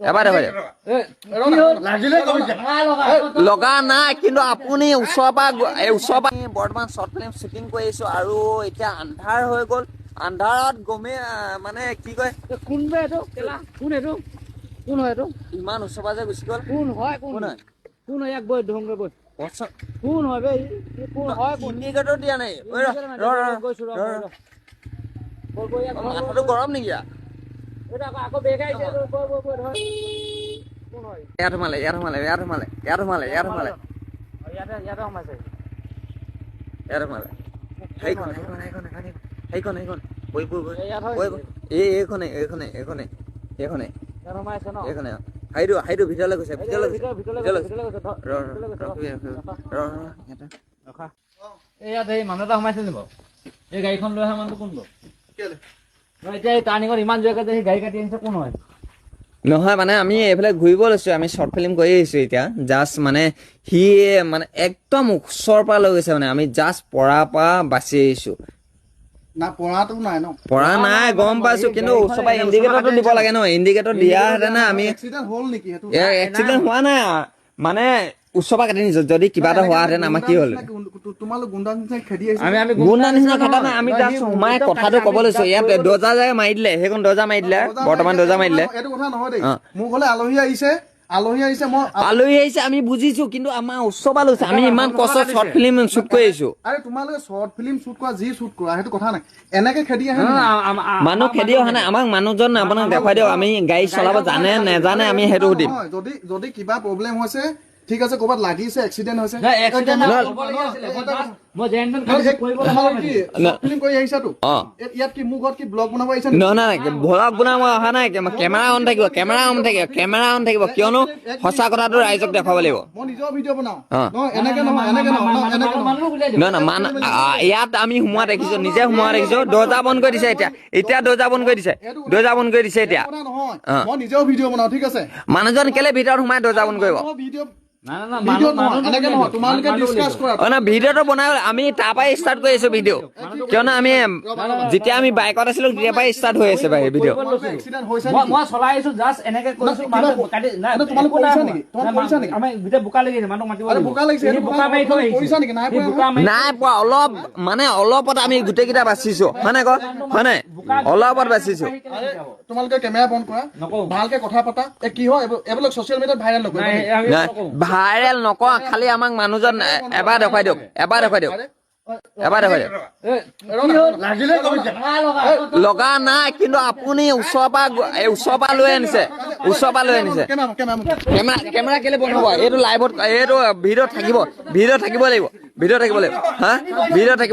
এবাৰ লগা নাই কিন্তু আপুনি ওচৰৰ পৰা বৰ্তমান শ্বৰ্ট ফিল্ম শ্বুটিং কৰি আছো আৰু এতিয়া আন্ধাৰ হৈ গ'ল আন্ধাৰত গমে মানে কি কয় কোন এইটো কোন হয় এইটো ইমান ওচৰ পৰা যে গুচি গ'ল কোন হয় ইয়াক বৈ ধংগ বৈ কোন হয় বে কোন হয় ইণ্ডিকেটৰ দিয়া নাই গৈছো মাথাটো গৰম নেকি আকৌ বেগাইছে কোন হয় ইয়াত সোমালে ইয়াত সোমালে সেইখন হাইটো ভিতৰলৈ গৈছে ইয়াত এই মানুহ এটা সোমাইছে নি বাৰু এই গাড়ীখন লৈ অহা মানুহটো কোন বাৰু এতিয়া এই টাৰ্ণিঙত ইমান জেগাত যে গাড়ী কাটি আনিছে কোন হয় নহয় মানে আমি এইফালে ঘূৰিব লৈছো আমি শ্বৰ্ট ফিল্ম কৰি আহিছো এতিয়া জাষ্ট মানে সি মানে একদম ওচৰৰ পৰা লৈ গৈছে মানে আমি জাষ্ট পৰাৰ পৰা বাচি আহিছো পৰা নাই গম পাইছো কিন্তু ওচৰৰ পৰা ইণ্ডিকেটৰটো দিব লাগে ন ইণ্ডিকেটৰ দিয়াহেঁতেন আমি এক্সিডেণ্ট হোৱা নাই মানে ওচৰৰ পৰা কাটি নিছো যদি কিবা এটা হোৱাহেঁতেন আমাৰ কি হ'ল গুণ্ডা নিচিনা খেদা নাই আমি জাষ্ট সোমাই কথাটো ক'ব লৈছো ইয়াত দৰ্জা যে মাৰি দিলে সেইখন দৰ্জা মাৰি দিলে বৰ্তমান দৰ্জা মাৰি দিলে আলহী আহিছে আমি বুজিছো কিন্তু আমাৰ ওচৰৰ পৰা লৈছে আমি ইমান কষ্ট শ্বৰ্ট ফিল্ম শ্বুট কৰি আহিছো মানুহ খেদি অহা নাই আমাক মানুহজন আপোনাক দেখুৱাই দিয়ক আমি গাড়ী চলাব জানে নেজানে আমি সেইটো সুধিম যদি কিবা প্ৰব্লেম হৈছে ঠিক আছে ক'ৰবাত লাগিছে এক্সিডেণ্ট হৈছে ভ্লগ বনাব অহা নাই কেমেৰা অন থাকিব কিয়নো সঁচা কথাটো ৰাইজক দেখুৱাব লাগিব ইয়াত আমি সোমোৱা দেখিছো নিজে সোমোৱা দেখিছো দৰ্জা বন্ধ কৰি দিছে এতিয়া দৰ্জা বন্ধ কৰি দিছে এতিয়া মানুহজন কেলে ভিতৰত সোমাই দৰ্জা বন্ধ কৰিব ভিডিঅ'টো বনাই আমি তাৰ পৰাই ষ্টাৰ্ট কৰি আছো ভিডিঅ' কিয়নো আমি যেতিয়া আমি বাইকত আছিলো তেতিয়াৰ পৰাই ষ্টাৰ্ট হৈ আছে ভিডিঅ' মই চলাই আছো জাষ্ট এনেকে কৰিছো নাই পোৱা অলপ মানে অলপত আমি গোটেই কেইটা বাচিছো হয় নাই অলপত বাচিছো তোমালোকে কেমেৰা বন্ধ কৰা ভালকে কথা পাতা কি হয় এইবিলাক ছচিয়েল মিডিয়াত ভাইৰেল নকৰিবা ভাইৰেল নকৰা খালি আমাক মানুহজন এবাৰ দেখুৱাই দিয়ক লগা নাই কিন্তু আপুনি ওচৰৰ পৰা লৈ আনিছে কেমেৰা কেলে বন্ধ হ'ব এইটো লাইভত এইটো ভিডিঅ' থাকিব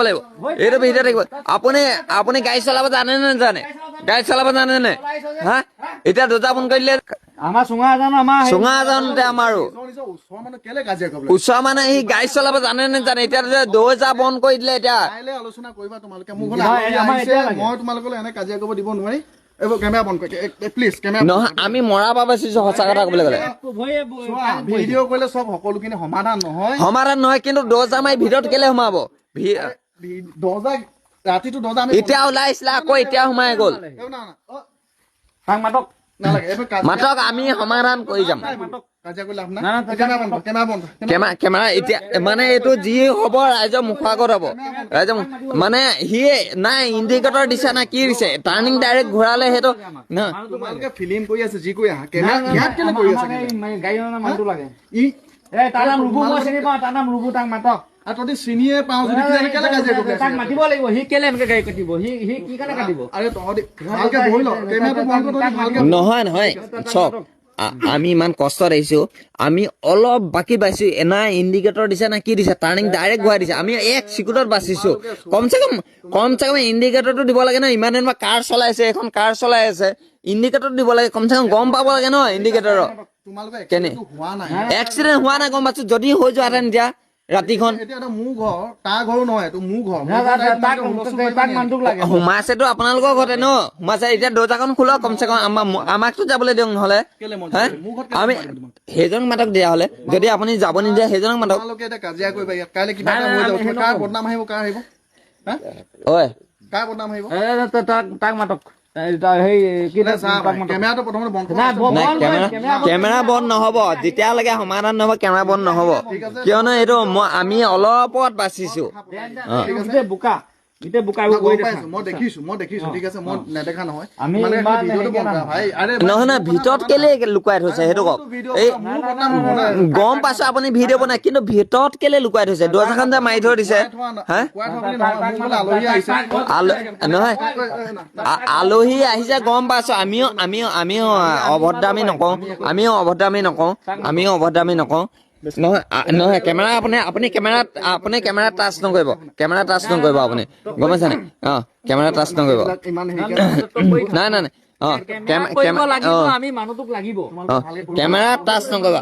লাগিব এইটো ভিডিঅ' থাকিব আপুনি গাড়ী চলাব জানে নে নাজানে হা এতিয়া দৰ্জা বন্ধ কৰি দিলে আমাৰ চুঙা জানোতে আমাৰো ওচৰ মানে সি গাড়ী চলাব জানে নে জানে এতিয়া দৰ্জা বন্ধ কৰি দিলে এতিয়া আলোচনা কৰিবা তোমালোকে মই তোমালোকলৈ এনে কাজিয়া কৰিব দিব নোৱাৰি নহয় আমি মৰা পৰা বাচিছো সঁচা কথা ক'বলৈ গ'লে ভিডিঅ' কৰিলে চব সকলোখিনি সমাধান নহয় কিন্তু দৰ্জা মাৰি ভিতৰত কেলে সোমাব এতিয়া ওলাই আহিছিলে আকৌ এতিয়া সোমাই গ'ল মাতক আমি সমাধান কৰি যাম কেমেৰা এতিয়া মানে এইটো যি হ'ব ৰাইজৰ মুখৰ আগত হ'ব মানে সি নাই ইণ্ডিকেটৰ দিছে না কি দিছে টাৰ্ণিং ডাইৰেক্ট ঘূৰালে সেইটো ফিল্ম কৰি আছে যি কৰি আহা ইয়াত কেলে কৰি আছে মানুহটো লাগে তাৰ নাম ৰুবু মই চিনি পাওঁ তাৰ নাম ৰুবু তাক মাতক তহঁতি চিনিয়ে পাওঁ যদি তাক মাতিব লাগিব সি কেলে এনেকে গাড়ী কাটিব সি কি কাৰণে কাটিব নহয় চক আমি ইমান কষ্টত আহিছো আমি অলপ বাকী পাইছো এনা ইণ্ডিকেটৰ দিছে না কি দিছে টাৰ্ণিং ডাইৰেক্ট ঘূৰাই দিছে আমি এক চিকুটত বাচিছো কমচে কম ইণ্ডিকেটৰটো দিব লাগে ন ইমান দিন কাৰ চলাইছে এখন কাৰ চলাই আছে ইণ্ডিকেটৰ দিব লাগে কমচে কম গম পাব লাগে ন ইণ্ডিকেটৰৰ কেনে এক্সিডেণ্ট হোৱা নাই গম পাইছো যদি হৈ যোৱাহেঁতেন এতিয়া ৰাতিখন সোমাইছেতো আপোনালোকৰ ঘৰতে ন সোমাইছে এতিয়া দৰ্জাখন খোলক কমচে কম আমাকতো যাবলৈ দিয়ক নহলে আমি সেইজনক মাতক দিয়া হলে যদি আপুনি যাব নিদিয়ে সেইজনক মাতক তাক মাতক সেই কি নাই, চা, কেমেৰাটো প্ৰথমতে বন্ধ কৰা নাই, আছে। বন্ধ নাই বন্ধ কেমেৰা কেমেৰা কেমেৰা বন্ধ নহ'ব যেতিয়ালৈকে সমাধান নহ'ব কেমেৰা বন্ধ নহ'ব ঠিক আছে। কিয়নো এইটো আমি অলপত বাচিছো গোটেই বোকা গোটেই বোকা মই কৰি গম দেখা পাইছো, মই দেখিছো, ঠিক আছে, মই নেদেখা নহয়। আমি মানে ইমান ভিডিঅ'টো বন্ধ কৰা, ভাই। আৰে ভাই, নহয় নহয় ভিতৰত কেলে লুকুৱাই থৈছে সেইটো কওক এই গম পাইছো আপুনি ভিডিঅ' বনাই কিন্তু ভিতৰত কেলে লুকুৱাই থৈছে দৰ্জাখন যে মাৰি থৈ দিছে হা আলহী আহিছে। নহয় আলহী আহিছে গম পাইছো আমিও অভদ্ৰামি নকওঁ আমিও অভদ্ৰামি নকওঁ নহয় নহয় কেমেৰা আপুনি কেমেৰা টাচ নকৰিব আপুনি গম পাইছে নাই কেমেৰা টাচ নকৰিব ইমান নাই কৰিব লাগিব আমি মানুহটোক লাগিব কেমেৰা টাচ নকৰিবা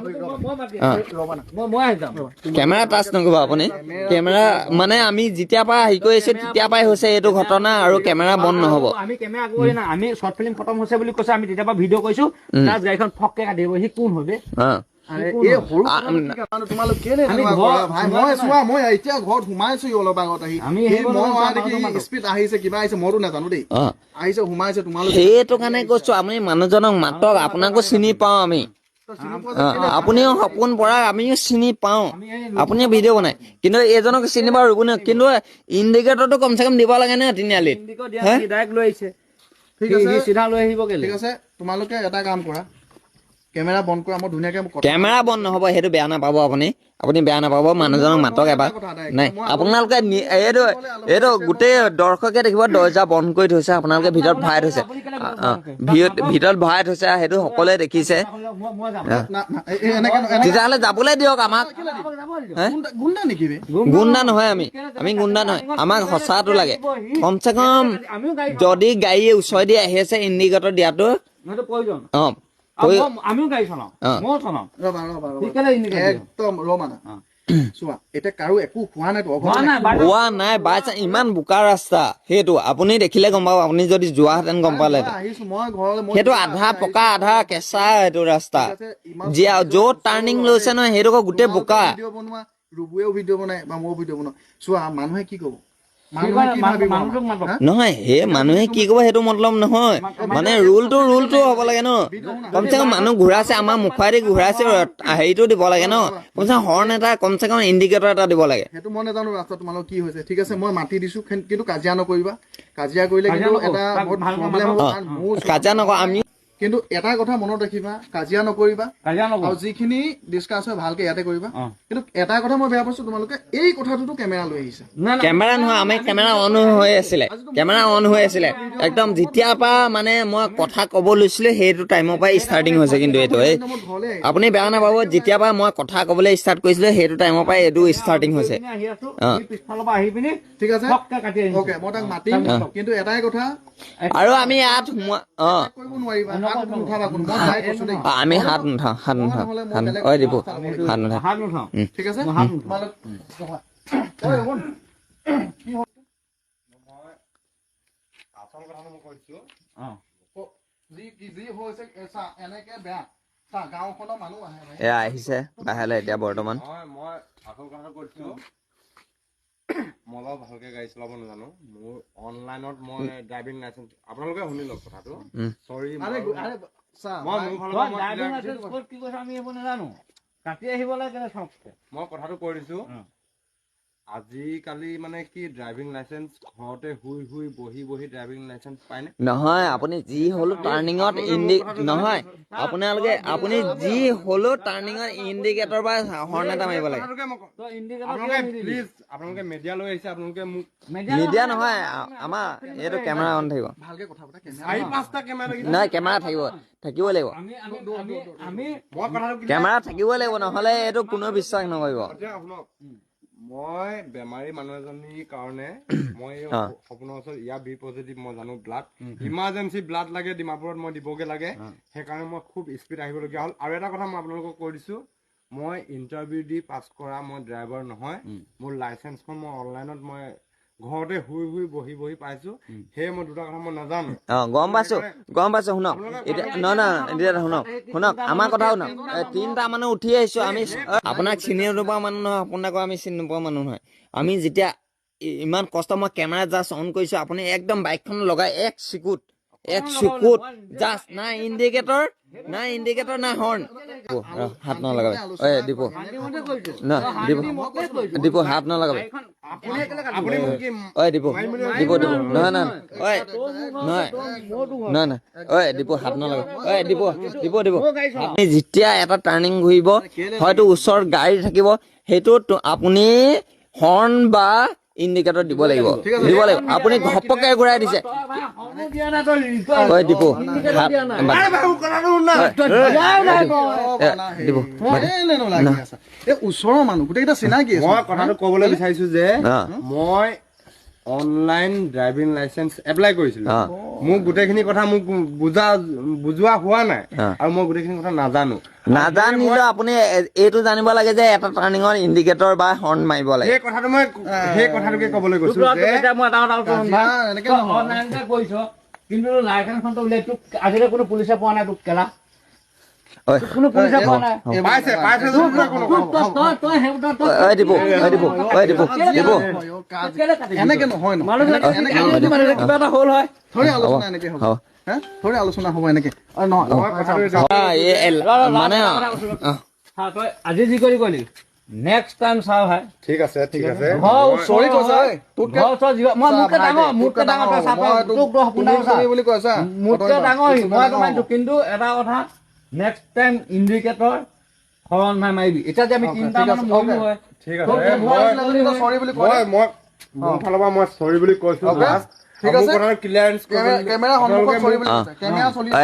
মই আহি যাম কেমেৰা টাচ নকৰিব আপুনি কেমেৰা মানে আমি যেতিয়াৰ পৰা হেৰি কৰিছো তেতিয়াৰ পৰাই হৈছে এইটো ঘটনা আৰু কেমেৰা বন্ধ নহ'ব আমি কেমেৰা কৰি না আমি শৰ্ট ফিল্ম খতম হৈছে বুলি কৈছে আমি তেতিয়াৰ পৰা ভিডিঅ' কৰিছো তাৰ গাড়ীখন ফককে কাটি দিব সি কোন হবে তোমালোক কেলে এনেকুৱা কৰা ভাই? মই চোৱা, মই এতিয়া ঘৰত সোমাইছো অলপ আগত আহি। আমি মই অহা দেখি স্পীড আহিছে, কিবা আহিছে, মইতো নাজানো দেই। আহিছে, সোমাইছে, তোমালোক সেইটো কাৰণে কৈছো আপুনি মানুহজনক মাতক আপোনাকো চিনি পাওঁ আমি আপুনিও সপোন পৰা আমিও চিনি পাওঁ আপুনিও ভিডিঅ' বনাই কিন্তু এইজনক চিনি পাওঁ ৰ'ব কিন্তু ইণ্ডিকেটৰটো কমচে কম দিব লাগে নে তিনিআলিত ডাইৰেক্ট লৈ আহিছে ঠিক আছে, চিধা লৈ আহিব কেলে ঠিক আছে। তোমালোকে এটা কাম কৰা, কেমেৰা বন্ধ কৰা, মই ধুনীয়াকে কেমেৰা বন্ধ নহ'ব সেইটো বেয়া নাপাব আপুনি বেয়া নাপাব মানুহজনক মাতক এবাৰ নাই আপোনালোকে এইটো গোটেই দৰ্শকে দেখিব দৰ্জা বন্ধ কৰি থৈছে আপোনালোকে ভিতৰত ভৰাই থৈছে ভিতৰত ভৰাই থৈছে সেইটো সকলোৱে দেখিছে তেতিয়াহ'লে যাবলৈ দিয়ক আমাক গুণ্ডা নেকি বে? গুণ্ডা নহয় আমি গুণ্ডা নহয় আমাক সঁচাটো লাগে কমচে কম যদি গাড়ী ওচৰেদি আহি আছে ইণ্ডিকেটৰ দিয়াটো প্ৰয়োজন আমিও গাড়ী চলাওঁ ময়ো চলাওঁ ৰবা একদম ৰবা না চোৱা এতিয়া কাৰো একো হোৱা নাইতো হোৱা নাই বাইছ ইমান বোকা ৰাস্তা সেইটো আপুনি দেখিলে গম পাব আপুনি যদি যোৱাহেঁতেন গম পালে আহিছো মই ঘৰলৈ সেইটো আধা পকা আধা কেঁচা সেইটো ৰাস্তা য'ত টাৰ্ণিং লৈছে নহয় সেইটো গোটেই বোকা ভিডিঅ' বনোৱা ৰুবুৱেও ভিডিঅ' বনাই বা ময়ো ভিডিঅ' বনাওঁ চোৱা মানুহে কি ক'ব মানুহে কি ভাবিব নহয় সেই মানুহে কি ক'ব সেইটো মতলব নহয় মানে ৰুলটো হ'ব লাগে ন কমচে কম মানুহ ঘূৰাইছে আমাৰ মুখেদি ঘূৰাইছে হেৰিটো দিব লাগে ন কমচে কম হৰ্ণ এটা কমচে কম ইণ্ডিকেটৰ এটা দিব লাগে সেইটো মই নাজানো ৰাস্তা তোমালোকৰ কি হৈছে ঠিক আছে মই মাতি দিছো কিন্তু কাজিয়া নকৰিবা কাজিয়া কৰিলে কিন্তু এটা বহুত প্ৰব্লেম হ'ব কাৰণ মোৰ কাজিয়া নকওঁ আমি কিন্তু এটা কথা মনত ৰাখিবা কাজিয়া নকৰিবা আৰু যিখিনি ডিছকাছ হয় ভালকে ইয়াতে কৰিবা কিন্তু এটা কথা মই বেয়া পাইছো তোমালোকে এই কথাটোতো কেমেৰা লৈ আহিছা কেমেৰা নহয় আমাৰ কেমেৰা অন হৈ আছিলে একদম যেতিয়াৰ পৰা মানে মই কথা ক'ব লৈছিলো সেইটো টাইমৰ পৰাই ষ্টাৰ্টিং হৈছে কিন্তু এইটো আপুনি বেয়া নাপাব যেতিয়াৰ পৰা মই কথা ক'বলৈ ষ্টাৰ্ট কৰিছিলো সেইটো টাইমৰ পৰাই এইটো ষ্টাৰ্টিং হৈছে পিছফালৰ পৰা আহি পিনি ঠিক আছে অ'কে মই তাক মাতিম কিন্তু এটাই কথা আৰু আমি ইয়াত কৰিব নোৱাৰিবা হাত নুঠাবা কোনো মই যাই কৈছো দেই আমি হাত নুঠাওঁ ঐ দিব হাত নুঠাওঁ ঠিক আছে তোমালোক আচল কথাটো মই কৈছো যি হৈছে এনেকে বেয়া চা গাঁওখনৰ মানুহ আহে এয়া আহিছে বাহিৰলৈ এতিয়া বৰ্তমান মই আচল কথাটো কৈছো মই বাৰু ভালকে গাড়ী চলাব নাজানো মোৰ অনলাইনত মই ড্ৰাইভিং লাইচেন্স আপোনালোকে শুনি লওক কথাটো চৰি মই মোৰ মই কথাটো কৈ দিছো আজিকালি মানে কি ড্ৰাইভিং লাইচেন্স ঘৰতে শুই বহি ড্ৰাইভিং লাইচেন্স পায়নে নহয় আপুনি যি হ'লেও টাৰ্ণিঙত নহয় আপুনি যি হ'লেও টাৰ্ণিঙত ইণ্ডিকেটৰ বা হৰ্ণ এটা মাৰিব লাগে প্লিজ আপোনালোকে মিডিয়া লৈ আহিছে আপোনালোকে মোক মিডিয়া নহয় আমাৰ এইটো কেমেৰা অন থাকিব ভালকে কথা পতা চাৰি পাঁচটা কেমেৰা নহয় কেমেৰা থাকিবই লাগিব কেমেৰা থাকিবই লাগিব নহ'লে এইটো কোনেও বিশ্বাস নকৰিব মই বেমাৰী মানুহ এজনীৰ কাৰণে মই সপোনৰ ওচৰত ইয়াৰ বি পজিটিভ মই জানো ব্লাড ইমাৰ্জেঞ্চি ব্লাড লাগে ডিমাপুৰত মই দিবগে লাগে সেইকাৰণে মই খুব স্পীড আহিবলগীয়া হ'ল আৰু এটা কথা মই আপোনালোকক কৈ দিছো মই ইণ্টাৰভিউ দি পাছ কৰা মই ড্ৰাইভাৰ নহয় মোৰ লাইচেন্সখন মই অনলাইনত মই ঘৰতে শুই বহি পাইছো সেয়ে মই দুটা কথা মই নাজানো গম পাইছো শুনক এতিয়া এতিয়া শুনক আমাৰ কথা শুনক 3টা মানুহ উঠি আহিছো আমি আপোনাক চিনি নোপোৱা মানুহ নহয় আপোনাক আমি চিনি নোপোৱা মানুহ নহয় আমি যেতিয়া ইমান কষ্ট মই কেমেৰা জাষ্ট অন কৰিছো আপুনি একদম বাইকখন লগাই এক চকুত জাষ্ট না ইণ্ডিকেটৰ না হৰ্ণ হাত নলগাবে ঐ দীপু না দীপু হাত নলগাবে ঐ দীপু নহয় ঐ দীপু হাত নলগাবে ঐ দীপু আপুনি যেতিয়া এটা টাৰ্ণিং ঘূৰিব হয়তো ওচৰত গাড়ী থাকিব সেইটো আপুনি হৰ্ণ বা ইণ্ডিকেটৰ দিব লাগিব আপুনি ঘপকে ঘূৰাই দিছে ঐ দীপু ওচৰৰ মানুহ গোটেইকেইটা চিনাকি মই কথাটো ক'বলৈ বিচাৰিছো যে মই অনলাইন ড্ৰাইভিং লাইচেন্স এপ্লাই কৰিছিলো মোক গোটেইখিনি কথা মোক বুজোৱা হোৱা নাই আৰু মই গোটেইখিনি কথা নাজানিলেও আপুনি এইটো জানিব লাগে যে এটা টাৰ্ণিঙৰ ইণ্ডিকেটৰ বা হৰ্ণ মাৰিব লাগে সেই কথাটোকে ক'বলৈ গৈছো কিন্তু লাইচেন্সখনটো উলিয়াই তোক আজিলৈ কোনো পুলিচে পোৱা নাই তোক কেলা কোনো পুলিচে পোৱা নাই এনেকে নহয় কিবা এটা হ'ল হয় থৰি আলোচনা এনেকে হ'ব থৰি আলোচনা হ'ব এনেকে মানে তই আজি যি কৰি গলি নেক্সট টাইম চাও ভাই ঠিক আছে চৰি কৈছা মোতকে ডাঙৰ মই কমাইছো কিন্তু এটা কথা নেক্সট টাইম ইণ্ডিকেটৰ হৰণ মাৰিবি এতিয়া যে আমি তিনিটা মানুহ মৰিলো হয় ঠিক আছে মোৰ ফালৰ পৰা মই চৰি বুলি কৈছো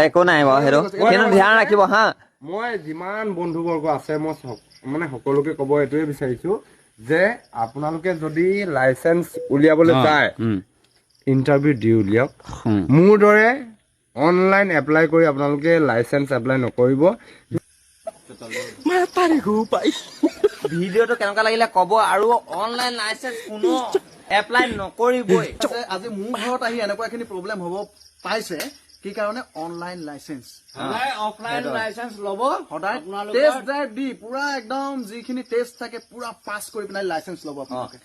একো নাই বাৰু সেইটো কিন্তু ধ্যান ৰাখিব হা মই যিমান বন্ধুবৰ্গ আছে মই মানে সকলোকে ক'ব এইটোৱে বিচাৰিছো যে আপোনালোকে যদি লাইচেন্স উলিয়াবলৈ যায় ইণ্টাৰভিউ দি উলিয়াওক মোৰ দৰে অনলাইন এপ্লাই কৰি আপোনালোকে লাইচেন্স এপ্লাই নকৰিব ভিডিঅ'টো কেনেকুৱা লাগিলে ক'ব আৰু অনলাইন লাইচেন্স কোনো এপ্লাই নকৰিবই আজি মোৰ ঘৰত আহি এনেকুৱাখিনি প্ৰব্লেম হ'ব পাইছে কি কাৰণে অনলাইন লাইচেন্স অফলাইন লাইচেন্স ল'ব সদায় টেষ্ট ড্ৰাইভ দি পুৰা একদম যিখিনি টেষ্ট থাকে পুৰা পাছ কৰি পিনে লাইচেন্স ল'ব আপোনালোকে